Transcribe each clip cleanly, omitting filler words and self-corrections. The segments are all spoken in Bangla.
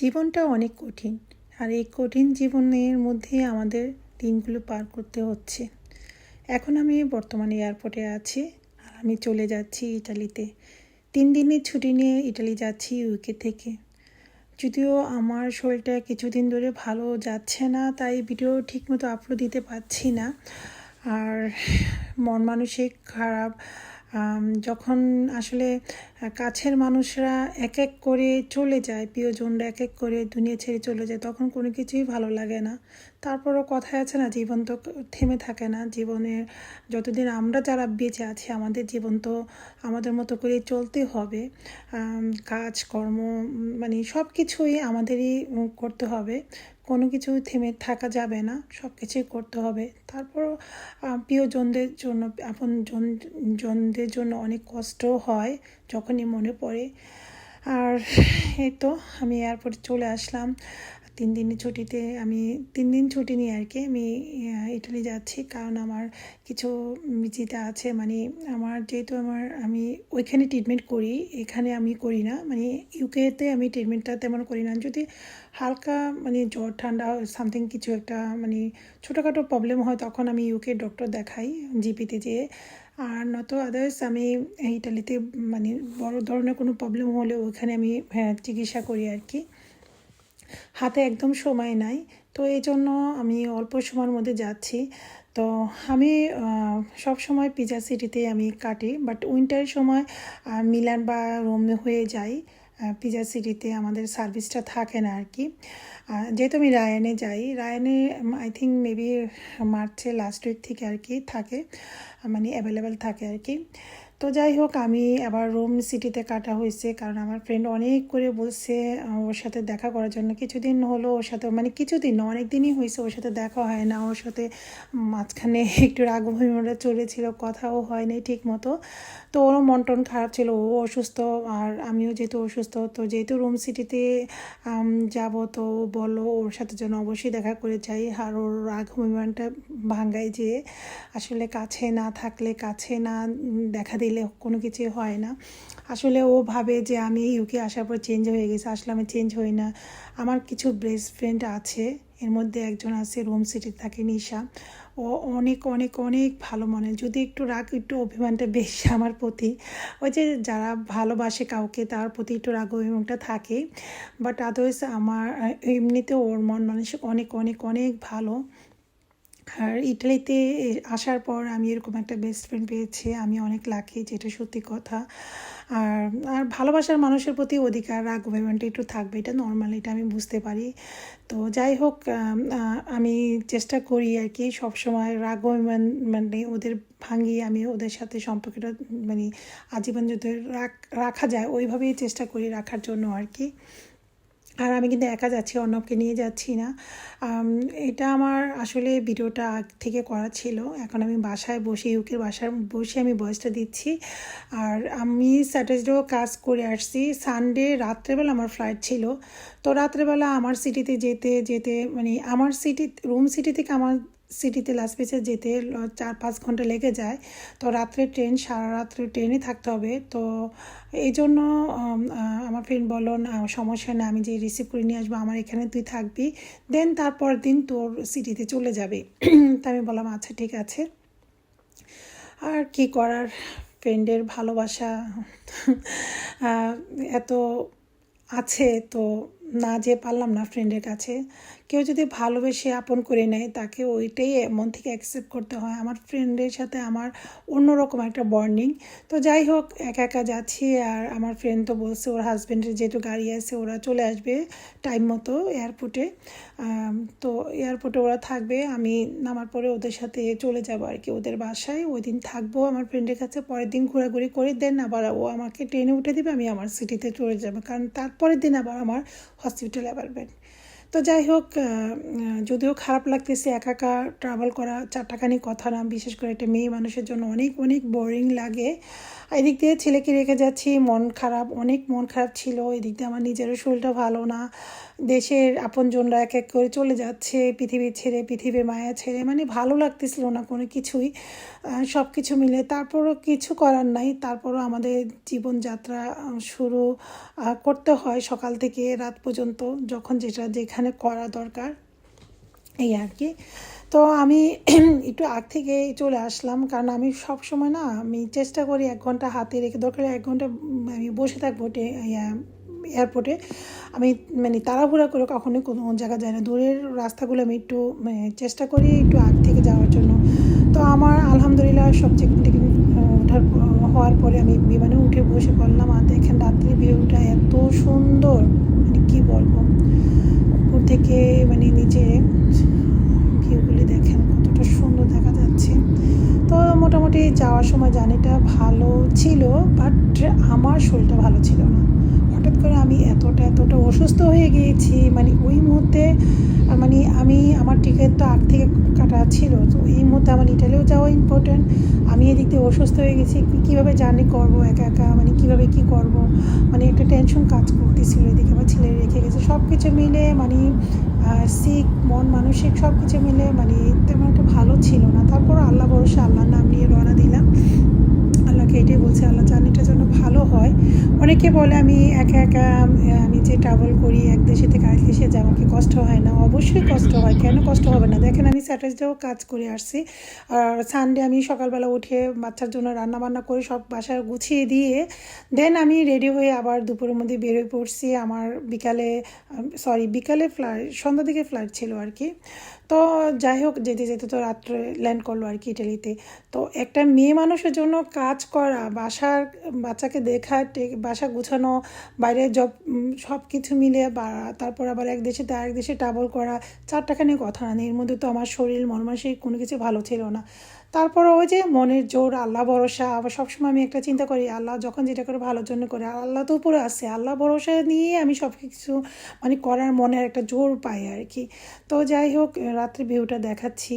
জীবনটা অনেক কঠিন, আর এই কঠিন জীবনের মধ্যে আমাদের দিনগুলো পার করতে হচ্ছে। এখন আমি বর্তমানে এয়ারপোর্টে আছি, আর আমি চলে যাচ্ছি ইটালিতে। 3 দিনের ছুটি নিয়ে ইটালি যাচ্ছি ইউকে থেকে। যদিও আমার শরীরটা কিছুদিন ধরে ভালো যাচ্ছে না, তাই ভিডিও ঠিকমতো আপলোড দিতে পারছি না। আর মন মানসিক খারাপ। যখন আসলে কাছের মানুষরা এক এক করে চলে যায়, প্রিয়জনরা এক এক করে দুনিয়া ছেড়ে চলে যায়, তখন কোনো কিছুই ভালো লাগে না। তারপরও কথায় আছে না, জীবন তো থেমে থাকে না। জীবনের যতদিন আমরা যারা বেঁচে আছি, আমাদের জীবন তো আমাদের মতো করে চলতে হবে। কাজকর্ম মানে সব কিছুই আমাদেরই করতে হবে। কোনো কিছু থেমে থাকা যাবে না, সব কিছুই করতে হবে। তারপরও প্রিয়জনদের জন্য, জনদের জন্য অনেক কষ্ট হয় যখনই মনে পড়ে। আর এই তো আমি এয়ারপোর্টে চলে আসলাম 3 দিনের ছুটিতে। আমি 3 দিন ছুটি নিয়ে আর কি আমি ইটালি যাচ্ছি, কারণ আমার কিছু যেটা আছে, মানে যেহেতু আমি ওইখানে ট্রিটমেন্ট করি, এখানে আমি করি না। মানে ইউকেতে আমি ট্রিটমেন্টটা তেমন করি না। যদি হালকা মানে জ্বর ঠান্ডা সামথিং কিছু একটা মানে ছোটোখাটো প্রবলেম হয়, তখন আমি ইউকে ডক্টর দেখাই জিপিতে যেয়ে। আর নয়তো আদার্স আমি ইটালিতে মানে বড় ধরনের কোনো প্রবলেম হলে ওখানে আমি চিকিৎসা করি আর কি। হাতে একদম সময় নাই, তো এই জন্য আমি অল্প সময়ের মধ্যে যাচ্ছি। তো আমি সব সময় পিজা সিটিতে আমি কাটি, বাট উইন্টারের সময় মিলান বা রোমে হয়ে যাই। পিজা সিটিতে আমাদের সার্ভিসটা থাকে না আর কি। যেহেতু আমি রায়ানে যাই, রায়ানে আই থিঙ্ক মেবি মার্চে লাস্ট উইক থেকে আর কি থাকে, মানে অ্যাভেলেবেল থাকে আর কি। তো যাই হোক, আমি আবার রোম সিটিতে কাটা হয়েছে, কারণ আমার ফ্রেন্ড অনেক করে বলছে ওর সাথে দেখা করার জন্য। কিছুদিন হলো ওর সাথে, মানে কিছুদিন না, অনেক দিনই হয়েছে ওর সাথে দেখা হয় না। ওর সাথে মাঝখানে একটু রাগ অভিমানটা চলেছিল, কথাও হয়নি ঠিক মতো। তো ওরও মন টন খারাপ ছিল, ও অসুস্থ আর আমিও যেহেতু অসুস্থ। তো যেহেতু রোম সিটিতে যাব, তো বললো ওর সাথে যেন অবশ্যই দেখা করে যাই। আর ওর রাগ অভিমানটা ভাঙ্গায় যে আসলে কাছে না থাকলে, কাছে না দেখা দিলে কোনো কিছুই হয় না। আসলে ও ভাবে যে আমি ইউকে আসার পর চেঞ্জ হয়ে গেছে, আসলে আমি চেঞ্জ হই না। আমার কিছু বেস্ট ফ্রেন্ড আছে, এর মধ্যে একজন আছে রোম সিটি থাকে, নিশা। ও অনেক অনেক অনেক ভালো মনে, যদি একটু রাগ একটু অভিমানটা বেশি আমার প্রতি। ওই যে যারা ভালোবাসে কাউকে, তার প্রতি একটু রাগ অভিমানটা থাকে। বাট আদার্স আমার এমনিতে ওর মন মানসিক অনেক অনেক অনেক ভালো। আর ইটালিতে আসার পর আমি এরকম একটা বেস্ট ফ্রেন্ড পেয়েছি, আমি অনেক লাকি, যেটা সত্যি কথা। আর আর ভালোবাসার মানুষের প্রতি অধিকার, রাগ অভিমানটা একটু থাকবে, এটা নর্মাল, এটা আমি বুঝতে পারি। তো যাই হোক, আমি চেষ্টা করি আর কি সবসময় রাগ অভিমান মানে ওদের ভাঙিয়ে আমি ওদের সাথে সম্পর্কটা মানে আজীবন যদি রাখা যায়, ওইভাবেই চেষ্টা করি রাখার জন্য আর কি। আর আমি কিন্তু একা যাচ্ছি, অর্ণবকে নিয়ে যাচ্ছি না। এটা আমার আসলে ভিডিওটা আগ থেকে করা ছিল, এখন আমি বাসায় বসে, ইউকের বাসায় বসে আমি ভয়েসটা দিচ্ছি। আর আমি স্যাটারডেও কাজ করে আসছি, সানডে রাত্রেবেলা আমার ফ্লাইট ছিল। তো রাত্রেবেলা আমার সিটিতে যেতে যেতে, মানে আমার সিটি, রোম সিটি থেকে আমার সিটিতে লাস ভেগাসে যেতে 4-5 ঘন্টা লেগে যায়। তো রাত্রে ট্রেন, সারা রাত্রে ট্রেনে থাকতে হবে। তো এই জন্য আমার ফ্রেন্ড বললো, না সমস্যা না, আমি যে রিসিভ করে নিয়ে আসবো, আমার এখানে তুই থাকবি, দেন তারপর দিন তোর সিটিতে চলে যাবে। তা আমি বললাম আচ্ছা ঠিক আছে। আর কি করার, ফ্রেন্ডের ভালোবাসা এত আছে, তো না যে পারলাম না ফ্রেন্ডের কাছে। কেউ যদি ভালোবেসে আপন করে নেয়, তাকে ওইটাই মন থেকে অ্যাকসেপ্ট করতে হয়। আমার ফ্রেন্ডের সাথে আমার অন্যরকম একটা বন্ডিং। তো যাই হোক, একা একা যাচ্ছি। আর আমার ফ্রেন্ড তো বলছে ওর হাজব্যান্ডের যেহেতু গাড়ি আছে, ওরা চলে আসবে টাইম মতো এয়ারপোর্টে। তো এয়ারপোর্টে ওরা থাকবে, আমি নামার পরে ওদের সাথে চলে যাব আর কি ওদের বাসায়। ওই দিন থাকবো আমার ফ্রেন্ডের কাছে, পরের দিন ঘোরাঘুরি করে দেন আবার ও আমাকে ট্রেনে উঠে দেবে, আমি আমার সিটিতে চলে যাবো, কারণ তারপরের দিন আবার আমার হসপিটাল অ্যাপয়েন্টমেন্ট। তো যাই হোক, যদিও খারাপ লাগতেছে, একা একা ট্রাভেল করা চারটাখানি কথা না, বিশেষ করে একটা মেয়ে মানুষের জন্য অনেক অনেক বোরিং লাগে। এদিক দিয়ে ছেলেকে রেখে যাচ্ছি, মন খারাপ, অনেক মন খারাপ ছিল। এদিক দিয়ে আমার নিজেরও শরীরটা ভালো না, দেশের আপনজনরা এক এক করে চলে যাচ্ছে পৃথিবী ছেড়ে, পৃথিবীর মায়া ছেড়ে, মানে ভালো লাগতেছিল না কোনো কিছুই। সব কিছু মিলে তারপরও কিছু করার নাই, তারপরও আমাদের জীবনযাত্রা শুরু করতে হয় সকাল থেকে রাত পর্যন্ত, যখন যেটা যেখানে করা দরকার, এই আর কি। তো আমি একটু আগ থেকে চলে আসলাম, কারণ আমি সব সময় না, আমি চেষ্টা করি 1 ঘন্টা হাতে রেখে, দরকার 1 ঘন্টা আমি বসে থাকবো এয়ারপোর্টে। আমি মানে তাড়াহুড়া করে কখনোই কোনো জায়গায় যাই না, দূরের রাস্তাগুলো আমি একটু মানে চেষ্টা করি একটু আগ থেকে যাওয়ার জন্য। তো আমার আলহামদুলিল্লাহ সব চেক টেকিং হওয়ার পরে আমি বিমানে উঠে বসে পড়লাম। আর দেখেন রাত্রির ভিউটা এত সুন্দর, মানে কী বলবো, উপর থেকে মানে নিচে ভিউগুলি দেখেন কতটা সুন্দর দেখা যাচ্ছে। তো মোটামুটি যাওয়ার সময় জার্নিটা ভালো ছিল, বাট আমার শরীরটা ভালো ছিল না। হঠাৎ করে আমি এতটা অসুস্থ হয়ে গিয়েছি, মানে ওই মুহূর্তে মানে আমার টিকিটটা আগ থেকে কাটা ছিল, তো এই মুহূর্তে আমার ইটালিও যাওয়া ইম্পর্টেন্ট। আমি এদিক দিয়ে অসুস্থ হয়ে গেছি, কীভাবে জার্নি করব একা একা, মানে কীভাবে কী করব, মানে একটা টেনশন কাজ করতেছিল। এদিকে আমার ছেলে রেখে গেছে, সব কিছু মিলে মানে সিক মন মানসিক সব কিছু মিলে মানে তেমন একটা ভালো ছিল না। তারপর আল্লাহ ভরসা, আল্লাহর নাম নিয়ে রওনা দিলাম। আল্লাহকে এটাই বলছি, আল্লাহ জার্নিটা যেন ভালো হয়। অনেকে বলে আমি একা আমি যে ট্রাভেল করি এক দেশে থেকে আরেক দেশে যে আমাকে কষ্ট হয় না, অবশ্যই কষ্ট হয়, কেন কষ্ট হবে না। দেখেন আমি স্যাটারডেও কাজ করে আসছি, আর সানডে আমি সকালবেলা উঠে বাচ্চার জন্য রান্নাবান্না করে সব বাসায় গুছিয়ে দিয়ে দেন আমি রেডি হয়ে আবার দুপুরের মধ্যে বেরোয় পড়ছি। আমার বিকালে সন্ধ্যার দিকে ফ্লাইট ছিল আর কি। তো যাই হোক, যেতে যেতে তো রাত্রে ল্যান্ড করলো আর কি ইটালিতে। তো একটা মেয়ে মানুষের জন্য কাজ করা, বাচ্চাকে দেখা, বাসা গুছানো, বাইরে জব, সব কিছু মিলে, বা তারপর আবার এক দেশে থেকে আরেক দেশে ট্রাভেল করা, 4 টাকা নিয়ে কথা না, এর মধ্যে তো আমার শরীর মন মানসিক কোনো কিছু ভালো ছিল না। তারপর ওই যে মনের জোর, আল্লাহ ভরসা। আবার সবসময় আমি একটা চিন্তা করি, আল্লাহ যখন যেটা করে ভালোর জন্য করে, আর আল্লাহ তো উপরে আছে, আল্লাহ ভরসা নিয়ে আমি সব কিছু মানে করার মনের একটা জোর পাই আর কি। তো যাই হোক, রাত্রে ভিউটা দেখাচ্ছি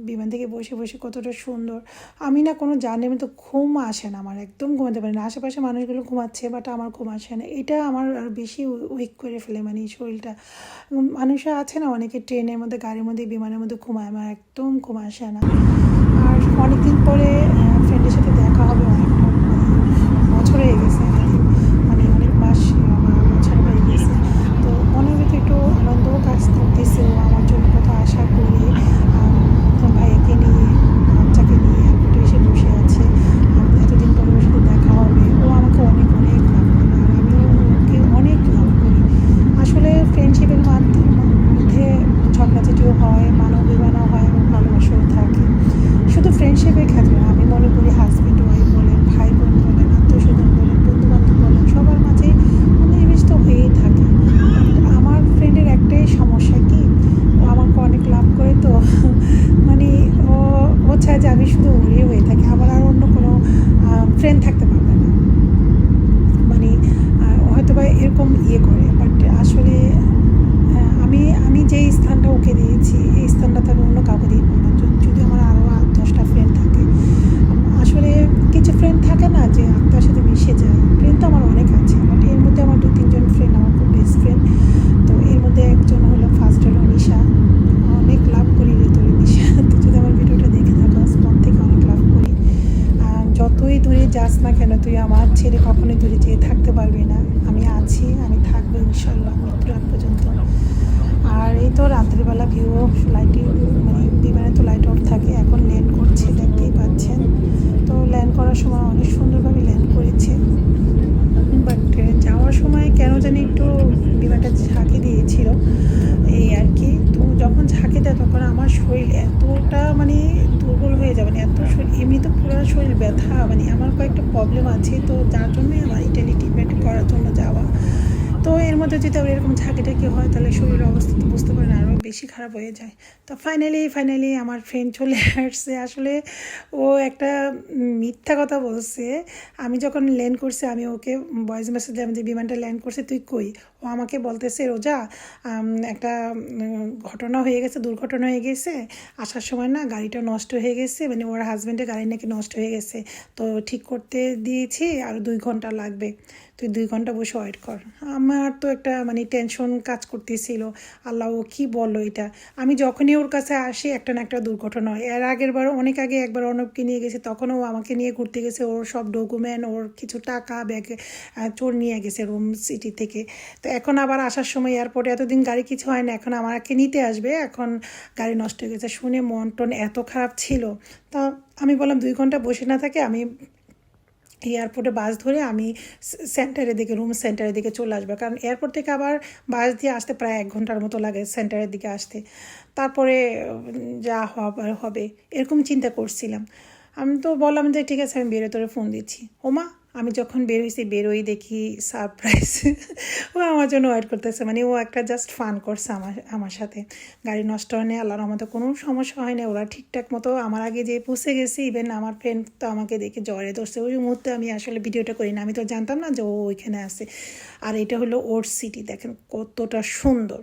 বিমান থেকে বসে বসে, কতটা সুন্দর। আমি না কোনো জানি, আমি তো ঘুম আসে না, আমার একদম ঘুমাতে পারি না। আশেপাশে মানুষগুলো ঘুমাচ্ছে, বাট আমার ঘুম আসে না, এটা আমার আর বেশি উইক করে ফেলে মানে শরীরটা। মানুষরা আছে না অনেকে ট্রেনের মধ্যে, গাড়ির মধ্যে, বিমানের মধ্যে ঘুমায়, আমার একদম ঘুম আসে না। আর অনেকদিন পরে ফ্রেন্ডের সাথে দেখা হবে, অনেকটা মানে বছর হয়ে গেছে, মানে অনেক মাস আমার বছর হয়ে গেছে। তো মনের ভিতরে একটু আনন্দও কাজ করতেছে, ও আমার জন্য কত আশা করি, ভাইয়াকে নিয়ে, বাচ্চাকে নিয়ে এয়ারপোর্টে এসে বসে আছে, এতদিন পরে ওর সাথে দেখা হবে। ও আমাকে অনেক লাভ করে, আর আমিও ওকে অনেক লাভ করি। আসলে ফ্রেন্ডশিপের মধ্যে ঝগড়াঝাটিও হয়, মানবিমানও হয়, ভালোবাসাও থাকে। শুধু ফ্রেন্ডশিপের ক্ষেত্রে না, আমি মনে করি হাজব্যান্ড ওয়াইফ বলেন, ভাই বোন বলেন, আত্মীয়স্বজন বলেন, বন্ধুবান্ধব বলেন, সবার মাঝে নিবেশ তো হয়েই থাকে। আমার ফ্রেন্ডের একটাই সমস্যা কি, ও আমাকে অনেক লাভ করে, তো মানে ও চায় যে আমি শুধু ওরই হয়ে থাকি, আমার আর অন্য কোনো ফ্রেন্ড থাকতে পারবে না। মানে হয়তো বা এরকম করে, বাট আসলে আমি যেই স্থানটা ওকে দিয়েছি, এই স্থানটা তো আমি অন্য কাউকে দিব না, যদি আমার আরও 10টা ফ্রেন্ড থাকে। আসলে কিছু ফ্রেন্ড থাকে না যে আত্মার সাথে মিশে যায়, ফ্রেন্ড তো আমার অনেক আছে, বাট এর মধ্যে আমার 2-3 জন ফ্রেন্ড আমার খুব বেস্ট ফ্রেন্ড। তো এর মধ্যে একজন হলো, ফার্স্ট হলো নিশা, অনেক লাভ করি রে তোর নিশা, তো যদি আমার ভিডিওটা দেখে থাকো, মন থেকে অনেক লাভ করি। যতই দূরে যাস না কেন, তুই আমার ছেড়ে কখনোই দূরে যেয়ে থাকতে পারবি না, আমি আছি, আমি থাকবো ইনশাল্লাহ মৃত্যুর আগ পর্যন্ত। আর এই তো রাত্রিবেলা ভিউ, লাইটে মানে বিমানে তো লাইট অফ থাকে, এখন ল্যান্ড করছে দেখতেই পাচ্ছেন। তো ল্যান্ড করার সময় অনেক সুন্দরভাবে ল্যান্ড করেছে, বাট যাওয়ার সময় কেন জানি একটু বিমানটা ঝাঁকি দিয়েছিল, এই আর কি। তো যখন ঝাঁকি দেয় তখন আমার শরীর এতটা মানে দুর্বল হয়ে যাবে, মানে এত শরীর, এমনি তো পুরো শরীর ব্যথা, মানে আমার কয়েকটা প্রবলেম আছে, তো যার জন্যই আমার ইটালি ট্রিটমেন্ট করার জন্য যাওয়া। তো এর মধ্যে যদি আবার এরকম ঝাঁকিটাকি হয়, তাহলে শরীরের অবস্থা তো বুঝতে পারেন আরও বেশি খারাপ হয়ে যায়। তো ফাইনালি আমার ফ্রেন্ড চলে আসছে। আসলে ও একটা মিথ্যা কথা বলছে। আমি যখন ল্যান্ড করছি, আমি ওকে ভয়েস মেসেজ দিলাম যে বিমানটা ল্যান্ড করছে, তুই কই? ও আমাকে বলতেছে, রোজা একটা ঘটনা হয়ে গেছে, দুর্ঘটনা হয়ে গেছে, আসার সময় না গাড়িটা নষ্ট হয়ে গেছে, মানে ওর হাজব্যান্ডের গাড়ি নাকি নষ্ট হয়ে গেছে, তো ঠিক করতে দিয়েছি, আর 2 ঘন্টা লাগবে। তুই 2 ঘন্টা বসে ওয়েট কর। আমার তো একটা মানে টেনশন কাজ করতেছিল, আল্লাহ ও কী বললো এটা। আমি যখনই ওর কাছে আসি একটা না একটা দুর্ঘটনা হয়। এর আগের বার অনেক আগে একবার অর্ণবকে নিয়ে গেছে, তখন ও আমাকে নিয়ে ঘুরতে গেছে, ওর সব ডকুমেন্ট, ওর কিছু টাকা ব্যাগে চোর নিয়ে গেছে রুম সিটি থেকে। তো এখন আবার আসার সময় এয়ারপোর্টে এতদিন গাড়ি কিছু হয় না, এখন আমাকে নিতে আসবে, এখন গাড়ি নষ্ট হয়ে গেছে। শুনে মন টন এত খারাপ ছিল। তা আমি বললাম 2 ঘন্টা বসে না থাকে আমি এয়ারপোর্টে বাস ধরে আমি সেন্টারের দিকে, রুম সেন্টারের দিকে চলে আসবে, কারণ এয়ারপোর্ট থেকে আবার বাস দিয়ে আসতে প্রায় 1 ঘন্টার মতো লাগে সেন্টারের দিকে আসতে। তারপরে যা হবার হবে এরকম চিন্তা করছিলাম। আমি তো বললাম যে ঠিক আছে আমি বেরোয় তোরে ফোন দিচ্ছি। ওমা, আমি যখন বেরোই দেখি সারপ্রাইজ ও আমার জন্য ওয়েট করতেছে। মানে ও একটা জাস্ট ফান করছে আমার সাথে। গাড়ি নষ্ট হয়নি, আল্লাহর রহমতে কোনো সমস্যা হয় না, ওরা ঠিকঠাক মতো আমার আগে যে পৌঁছে গেছে। ইভেন আমার ফ্রেন্ড তো আমাকে দেখে জ্বরে ধরছে। ওই মুহূর্তে আমি আসলে ভিডিওটা করি না, আমি তো জানতাম না যে ও ওইখানে আছে। আর এটা হলো ওর সিটি, দেখেন কতটা সুন্দর।